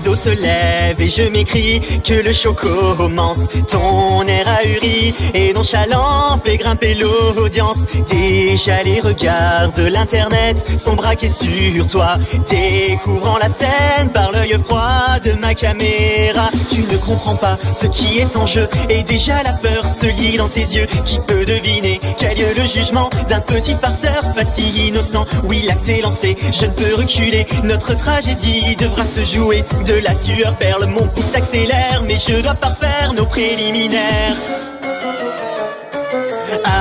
rideau se lève et je m'écris que le show commence. Ton air ahuri et nonchalant fait grimper l'audience. Déjà les regards de l'internet sont braqués sur toi, découvrant la scène par l'œil froid de ma caméra. Tu ne comprends pas ce qui est en jeu et déjà la peur se lit dans tes yeux. Qui peut deviner qu'a lieu le jugement d'un petit farceur facile innocent? Oui, l'acte est lancé, je ne peux reculer. Notre tragédie devra se jouer. De la sueur perle, mon pouce accélère, mais je dois parfaire nos préliminaires.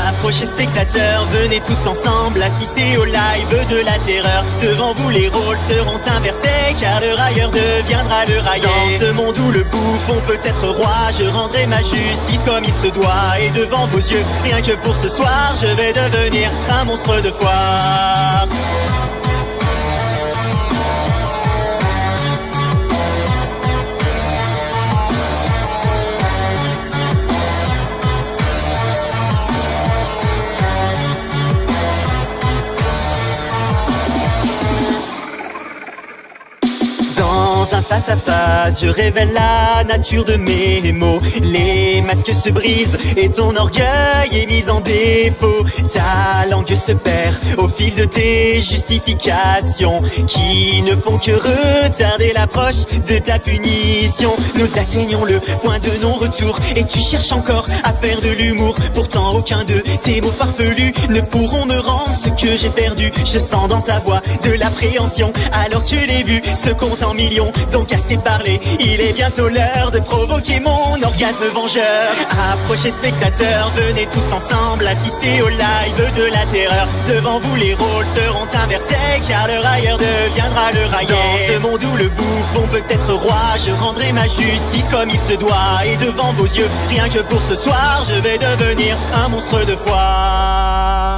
Approchez spectateurs, venez tous ensemble assister au live de la terreur. Devant vous les rôles seront inversés, car le railleur deviendra le raillé. Dans ce monde où le bouffon peut être roi, je rendrai ma justice comme il se doit. Et devant vos yeux, rien que pour ce soir, je vais devenir un monstre de foire. Dans un face à face, je révèle la nature de mes mots. Les masques se brisent et ton orgueil est mis en défaut. Ta langue se perd au fil de tes justifications, qui ne font que retarder l'approche de ta punition. Nous atteignons le point de non-retour et tu cherches encore à faire de l'humour. Pourtant aucun de tes mots farfelus ne pourront me rendre ce que j'ai perdu. Je sens dans ta voix de l'appréhension, alors que les vues se comptent en millions. Donc assez parlé, il est bientôt l'heure de provoquer mon orgasme vengeur. Approchez spectateurs, venez tous ensemble assister au live de la terreur. Devant vous les rôles seront inversés, car le railleur deviendra le raillé. Dans ce monde où le bouffon peut être roi, je rendrai ma justice comme il se doit. Et devant vos yeux, rien que pour ce soir, je vais devenir un monstre de foire.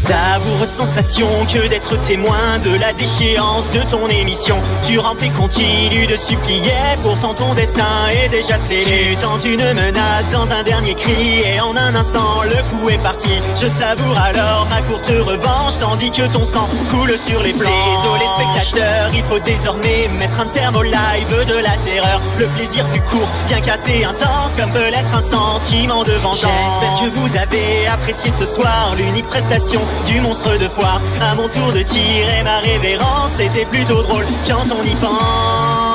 Savoureuse sensation que d'être témoin de la déchéance de ton émission. Tu remplis, continues de supplier, pourtant ton destin est déjà scellé. Tu tentes une menace dans un dernier cri et en un instant le coup est parti. Je savoure alors ma courte revanche tandis que ton sang coule sur les planches. Désolé spectateurs, il faut désormais mettre un terme au live de la terreur. Le plaisir fut court, bien qu'assez intense, comme peut l'être un sentiment de vengeance. J'espère que vous avez apprécié ce soir l'unique prestation du monstre de foire. À mon tour de tirer ma révérence, c'était plutôt drôle quand on y pense.